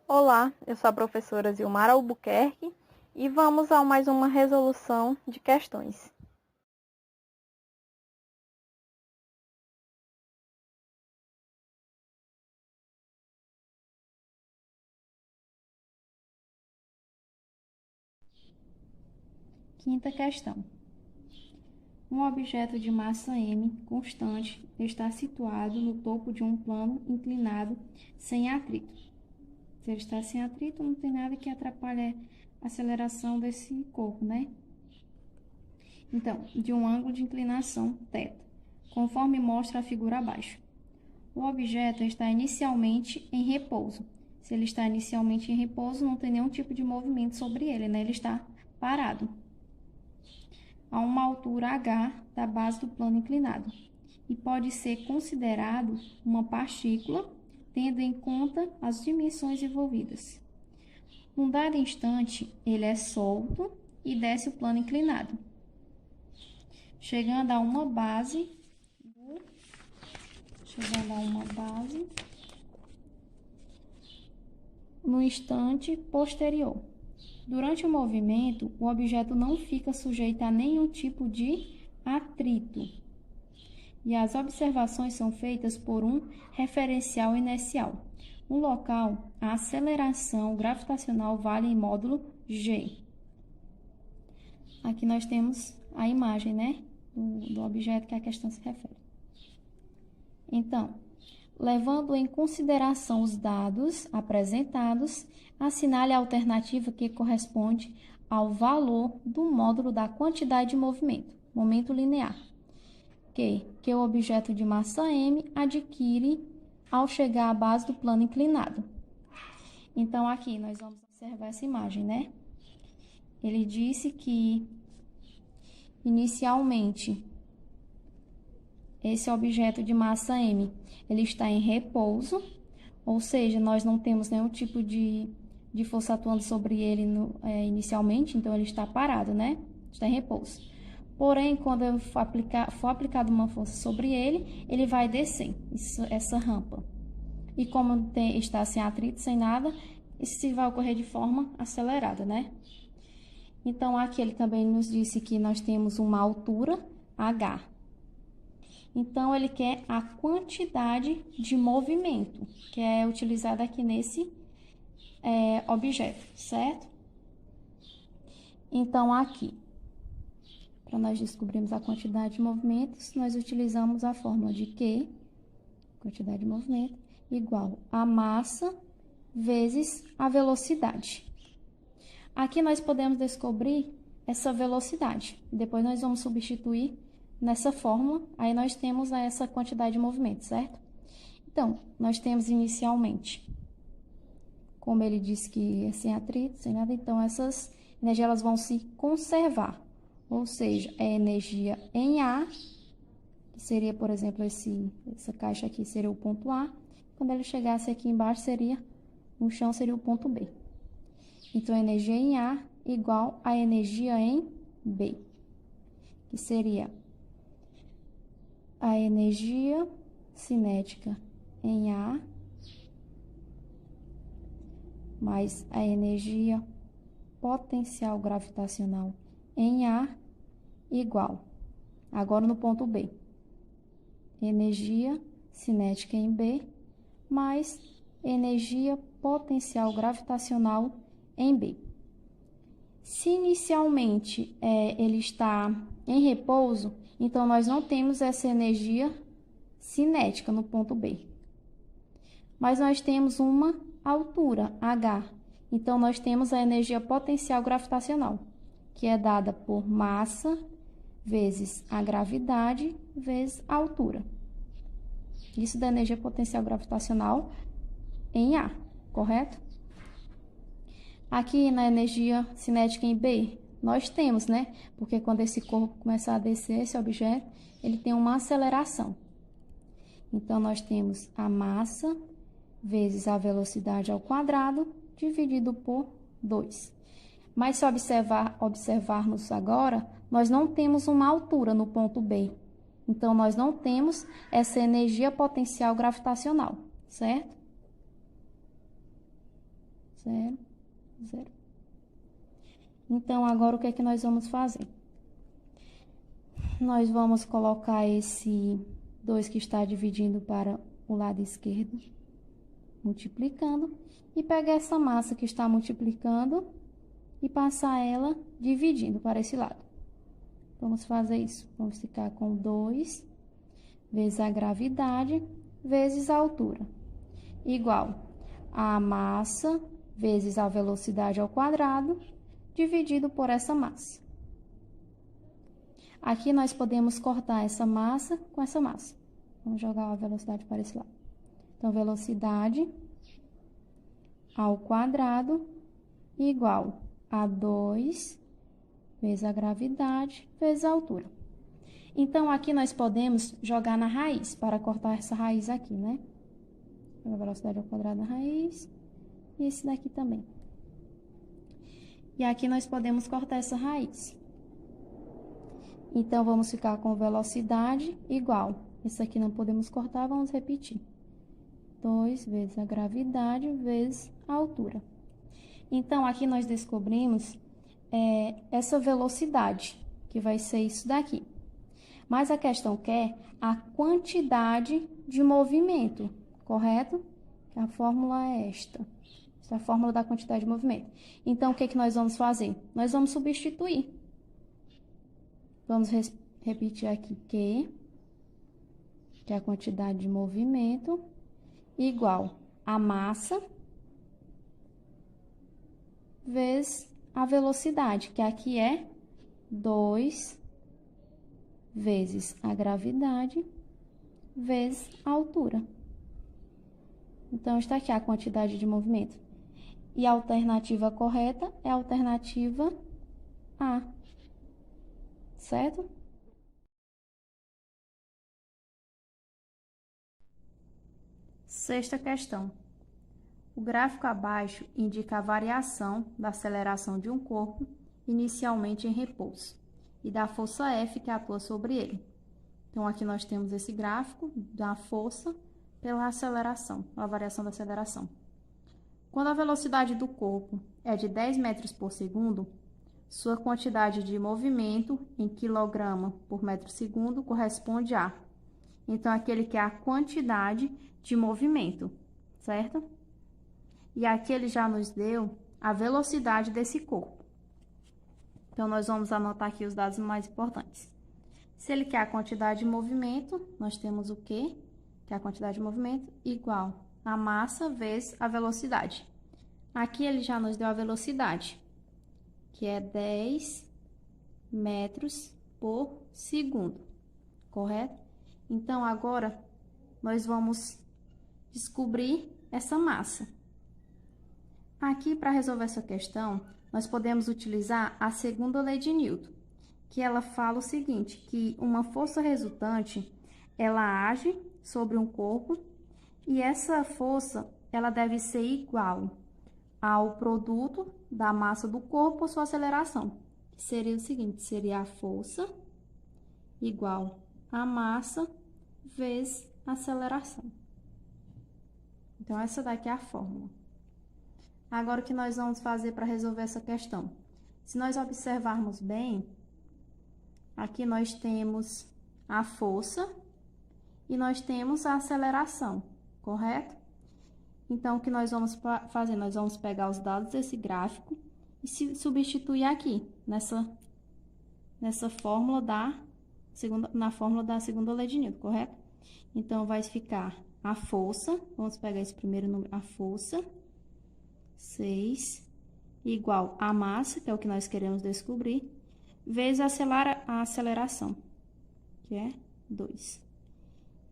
Olá, eu sou a professora Zilmar Albuquerque e vamos a mais uma resolução de questões. Quinta questão. Um objeto de massa m constante está situado no topo de um plano inclinado sem atrito. Se ele está sem atrito, não tem nada que atrapalhe a aceleração desse corpo, né? Então, de um ângulo de inclinação θ, conforme mostra a figura abaixo. O objeto está inicialmente em repouso. Se ele está inicialmente em repouso, não tem nenhum tipo de movimento sobre ele, né? Ele está parado a uma altura h da base do plano inclinado e pode ser considerado uma partícula, tendo em conta as dimensões envolvidas. Num dado instante, ele é solto e desce o plano inclinado, chegando a uma base no instante posterior. Durante o movimento, o objeto não fica sujeito a nenhum tipo de atrito. E as observações são feitas por um referencial inercial. No local, a aceleração gravitacional vale em módulo g. Aqui nós temos a imagem, né, do objeto que a questão se refere. Então, levando em consideração os dados apresentados, assinale a alternativa que corresponde ao valor do módulo da quantidade de movimento, momento linear, que o objeto de massa m adquire ao chegar à base do plano inclinado. Então, aqui nós vamos observar essa imagem, né? Ele disse que, inicialmente, esse objeto de massa m, ele está em repouso, ou seja, nós não temos nenhum tipo de força atuando sobre ele inicialmente, então ele está parado, né? Está em repouso. Porém, quando for aplicada uma força sobre ele, ele vai descer essa rampa. E como está sem atrito, sem nada, isso vai ocorrer de forma acelerada, né? Então, aqui ele também nos disse que nós temos uma altura h. Então, ele quer a quantidade de movimento que é utilizada aqui nesse objeto, certo? Então, aqui, para nós descobrirmos a quantidade de movimentos, nós utilizamos a fórmula de Q, quantidade de movimento, igual a massa vezes a velocidade. Aqui nós podemos descobrir essa velocidade. Depois nós vamos substituir nessa fórmula, aí nós temos essa quantidade de movimento, certo? Então, nós temos inicialmente, como ele disse que é sem atrito, sem nada, então essas energias elas vão se conservar. Ou seja, é energia em A, que seria, por exemplo, essa caixa aqui seria o ponto A. Quando ele chegasse aqui embaixo, no chão seria o ponto B. Então, energia em A igual a energia em B, que seria a energia cinética em A mais a energia potencial gravitacional em A igual, agora no ponto B, energia cinética em B mais energia potencial gravitacional em B. Se inicialmente ele está em repouso, então nós não temos essa energia cinética no ponto B. Mas nós temos uma altura, h. Então, nós temos a energia potencial gravitacional, que é dada por massa vezes a gravidade vezes a altura. Isso da energia potencial gravitacional em A, correto? Aqui na energia cinética em B, nós temos, né? Porque quando esse corpo começar a descer, esse objeto, ele tem uma aceleração. Então, nós temos a massa vezes a velocidade ao quadrado, dividido por 2. Mas se observarmos agora, nós não temos uma altura no ponto B. Então, nós não temos essa energia potencial gravitacional, certo? 0, 0. Então, agora o que é que nós vamos fazer? Nós vamos colocar esse 2 que está dividindo para o lado esquerdo, multiplicando, e pegar essa massa que está multiplicando e passar ela dividindo para esse lado. Vamos fazer isso. Vamos ficar com 2 vezes a gravidade vezes a altura, igual a massa vezes a velocidade ao quadrado, dividido por essa massa. Aqui nós podemos cortar essa massa com essa massa. Vamos jogar a velocidade para esse lado. Então, velocidade ao quadrado igual a 2 vezes a gravidade vezes a altura. Então, aqui nós podemos jogar na raiz, para cortar essa raiz aqui, né? A velocidade ao quadrado da raiz e esse daqui também. E aqui nós podemos cortar essa raiz. Então, vamos ficar com velocidade igual. Esse aqui não podemos cortar, vamos repetir. 2 vezes a gravidade vezes a altura. Então, aqui nós descobrimos essa velocidade, que vai ser isso daqui. Mas a questão quer a quantidade de movimento, correto? A fórmula é esta. Essa é a fórmula da quantidade de movimento. Então, o que que nós vamos fazer? Nós vamos substituir. Vamos repetir aqui que é a quantidade de movimento, igual a massa vezes a velocidade, que aqui é 2 vezes a gravidade vezes a altura. Então, está aqui a quantidade de movimento. E a alternativa correta é a alternativa A. Certo? Sexta questão. O gráfico abaixo indica a variação da aceleração de um corpo inicialmente em repouso e da força F que atua sobre ele. Então, aqui nós temos esse gráfico da força pela aceleração, a variação da aceleração. Quando a velocidade do corpo é de 10 metros por segundo, sua quantidade de movimento em quilograma por metro segundo corresponde a... Então, aquele que é a quantidade de movimento, certo? E aqui ele já nos deu a velocidade desse corpo. Então, nós vamos anotar aqui os dados mais importantes. Se ele quer a quantidade de movimento, nós temos o quê? Que é a quantidade de movimento igual a massa vezes a velocidade. Aqui ele já nos deu a velocidade, que é 10 metros por segundo, correto? Então, agora, nós vamos descobrir essa massa. Aqui, para resolver essa questão, nós podemos utilizar a segunda lei de Newton, que ela fala o seguinte, que uma força resultante, ela age sobre um corpo e essa força, ela deve ser igual ao produto da massa do corpo por sua aceleração. Seria o seguinte, seria a força igual a massa vezes a aceleração. Então, essa daqui é a fórmula. Agora, o que nós vamos fazer para resolver essa questão? Se nós observarmos bem, aqui nós temos a força e nós temos a aceleração, correto? Então, o que nós vamos fazer? Nós vamos pegar os dados desse gráfico e substituir aqui, nessa fórmula na fórmula da segunda lei de Newton, correto? Então, vai ficar a força, vamos pegar esse primeiro número, a força, 6, igual a massa, que é o que nós queremos descobrir, vezes a aceleração, que é 2.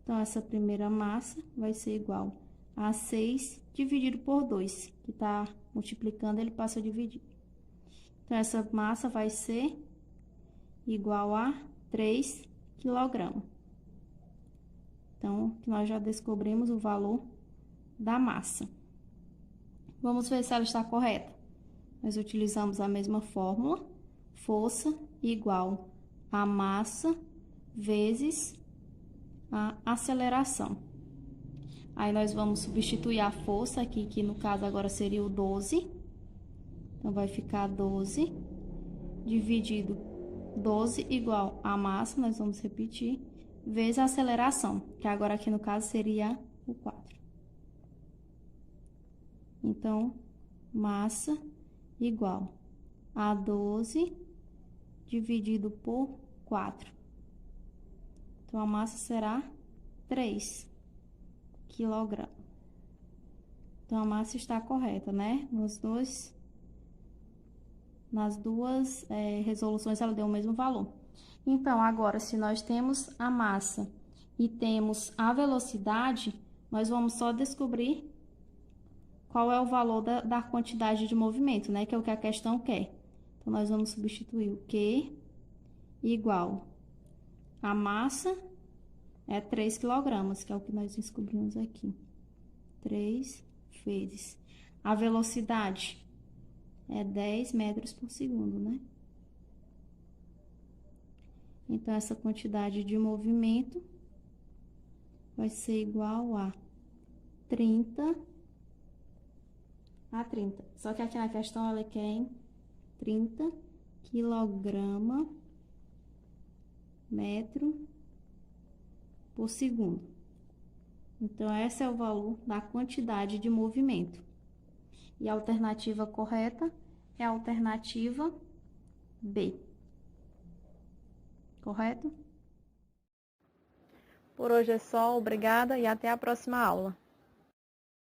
Então, essa primeira massa vai ser igual a 6 dividido por 2, que está multiplicando, ele passa a dividir. Então, essa massa vai ser igual a 3 kg. Então, nós já descobrimos o valor da massa. Vamos ver se ela está correta. Nós utilizamos a mesma fórmula, força igual a massa vezes a aceleração. Aí nós vamos substituir a força aqui, que no caso agora seria o 12. Então, vai ficar 12 dividido 12 igual a massa, nós vamos repetir, vezes a aceleração, que agora aqui no caso seria o 4. Então, massa igual a 12 dividido por 4. Então, a massa será 3 kg. Então, a massa está correta, né? Nas duas resoluções, ela deu o mesmo valor. Então, agora, se nós temos a massa e temos a velocidade, nós vamos só descobrir qual é o valor da quantidade de movimento, né? Que é o que a questão quer. Então, nós vamos substituir o Q igual a massa é 3 kg, que é o que nós descobrimos aqui. 3 vezes. A velocidade é 10 metros por segundo, né? Então, essa quantidade de movimento vai ser igual a 30 a 30. Só que aqui na questão ela quer em 30 kg metro por segundo. Então, esse é o valor da quantidade de movimento. E a alternativa correta é a alternativa B. Correto? Por hoje é só, obrigada e até a próxima aula.